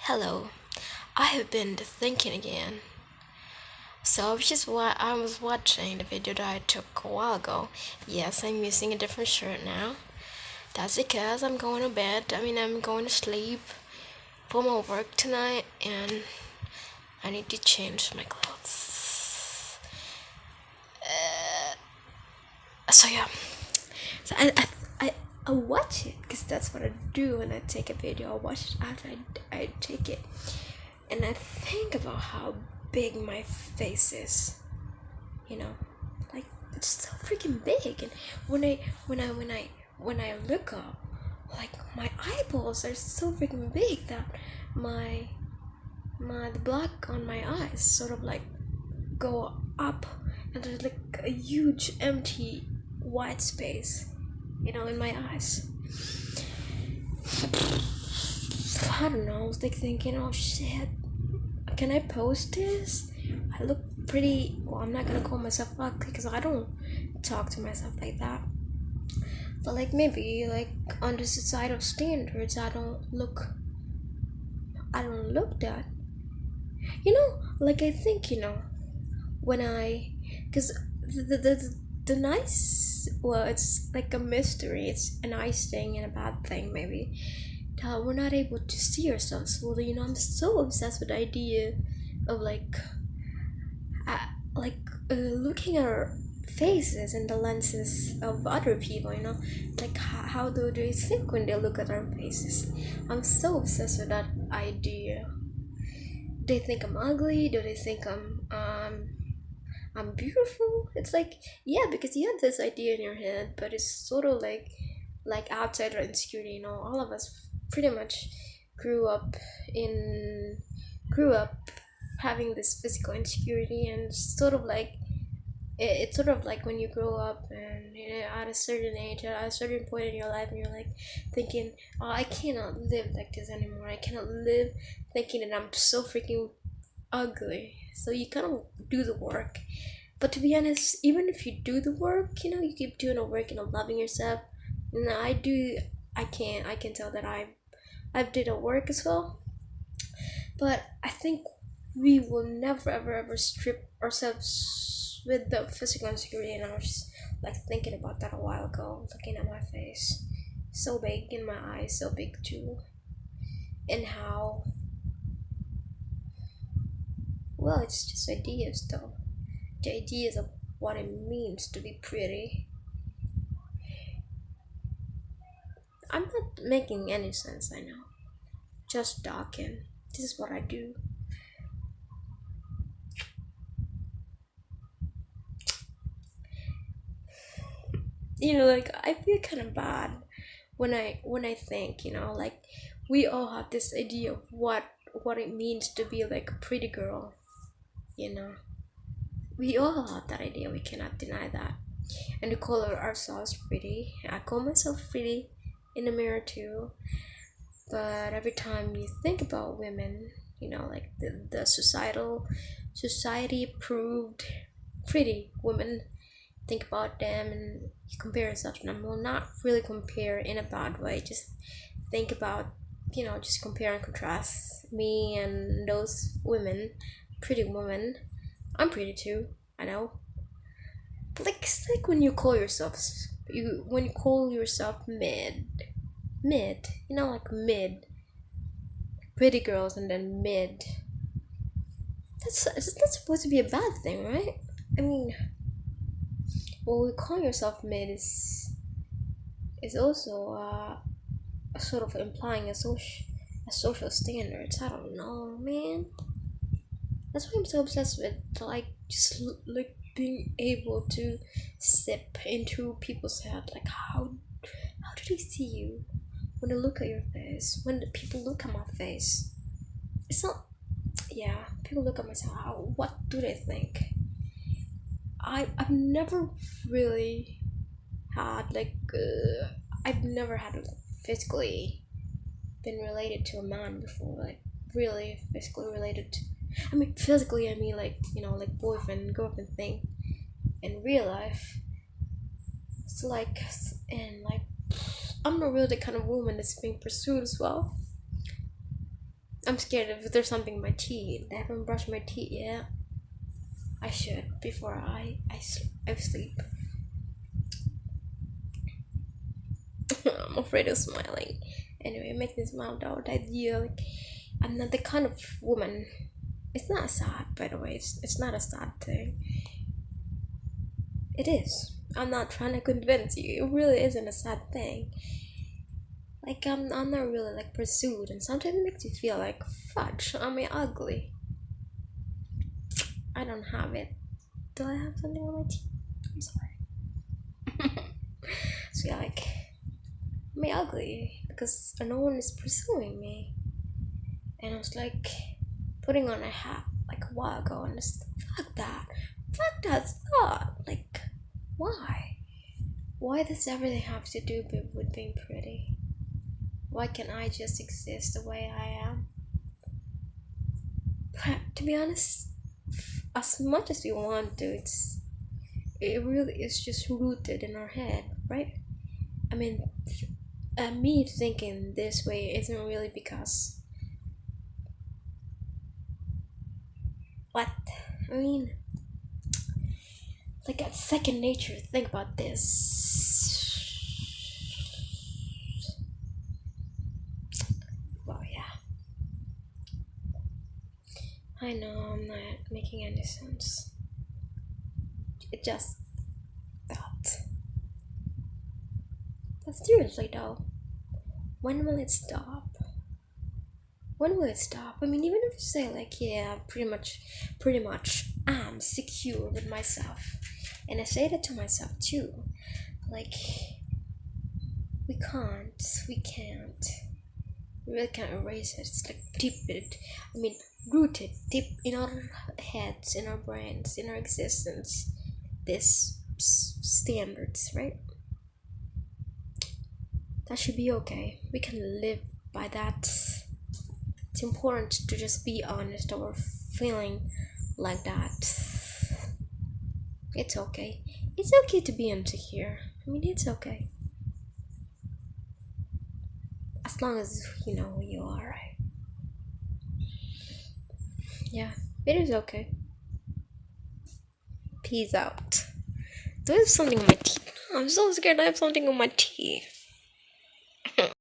Hello, I have been thinking again. So, which is why I was watching the video that I took a while ago. Yes, I'm using a different shirt now. That's because I'm going to bed. I'm going to sleep for my work tonight, and I need to change my clothes. So yeah, so I watch it because that's what I do when I take a video. I watch it after I take it, and I think about how big my face is. You know, like it's so freaking big. And when I look up, like my eyeballs are so freaking big that my the black on my eyes sort of like go up, and there's like a huge empty white space, in my eyes. I don't know. I was like thinking, oh shit, can I post this? I look pretty. Well, I'm not gonna call myself ugly because I don't talk to myself like that. But like maybe like under societal standards, I don't look that. Like I think when I, because the nice, well, it's like a mystery. It's a nice thing and a bad thing maybe. That we're not able to see ourselves fully. I'm so obsessed with the idea of looking at our faces in the lenses of other people, like how do they think when they look at our faces. I'm so obsessed with that idea. They think I'm ugly? Do they think I'm beautiful? It's like, yeah, because you have this idea in your head, but it's sort of like outsider insecurity. All of us pretty much grew up in grew up having this physical insecurity, and sort of like it's sort of like when you grow up and at a certain age, at a certain point in your life, and you're like thinking, oh, I cannot live like this anymore. I cannot live thinking that I'm so freaking ugly. So you kind of do the work. But to be honest, even if you do the work, you keep doing the work, loving yourself. And I can tell that I've did a work as well. But I think we will never ever ever strip ourselves with the physical insecurity. And I was just like thinking about that a while ago, looking at my face, so big, in my eyes so big too, and how, well, it's just ideas though. The ideas of what it means to be pretty. I'm not making any sense, I know. Just talking. This is what I do. Like I feel kind of bad when I think, like we all have this idea of what it means to be like a pretty girl, you know. We all have that idea. We cannot deny that. And we call ourselves pretty. I call myself pretty in the mirror too. But every time you think about women, like the society approved pretty women, think about them and you compare yourself to them. Well, not really compare in a bad way, just think about, just compare and contrast me and those women, pretty women. I'm pretty too, I know. But like it's like when you call yourself mid, like mid, pretty girls, and then mid. That's not supposed to be a bad thing, right? I mean, well, we call yourself mid is also sort of implying a social standards. I don't know, man. That's why I'm so obsessed with like just like being able to sip into people's head. Like how do they see you when they look at your face? When the people look at my face, it's not. Yeah, people look at myself. What do they think? I've never really had I've never had like physically been related to a man before, like really physically related to, I mean physically, I mean like like boyfriend girlfriend thing in real life. It's like, and like I'm not really the kind of woman that's being pursued as well. I'm scared if there's something in my teeth. I haven't brushed my teeth yet. I should before I sleep. I'm afraid of smiling. Anyway, it makes me smile though. That I'm not the kind of woman. It's not sad, by the way. It's not a sad thing. It is. I'm not trying to convince you. It really isn't a sad thing. Like I'm not really like pursued, and sometimes it makes you feel like fudge. I mean, ugly. I don't have it. Do I have something on my teeth? I'm sorry. So yeah, like, I'm ugly because no one is pursuing me, and I was like putting on a hat like a while ago, and just fuck that thought. Like, why? Why does everything have to do with being pretty? Why can't I just exist the way I am? But to be honest, as much as we want to, it really is just rooted in our head, right? I mean, me thinking this way isn't really because what? I mean, like it's second nature. Think about this. Well, yeah. I know I'm not making any sense. It just thought. But seriously though, when will it stop? When will it stop? I mean, even if you say like, yeah, pretty much, I'm secure with myself, and I say that to myself too, like, we really can't erase it. It's like rooted deep in our heads, in our brains, in our existence. This standards, right? That should be okay. We can live by that. It's important to just be honest or feeling like that. It's okay. It's okay to be insecure. I mean, it's okay. As long as you know who you are, right? Yeah, it is okay. Peace out. Do I have something on my teeth? I'm so scared I have something on my teeth.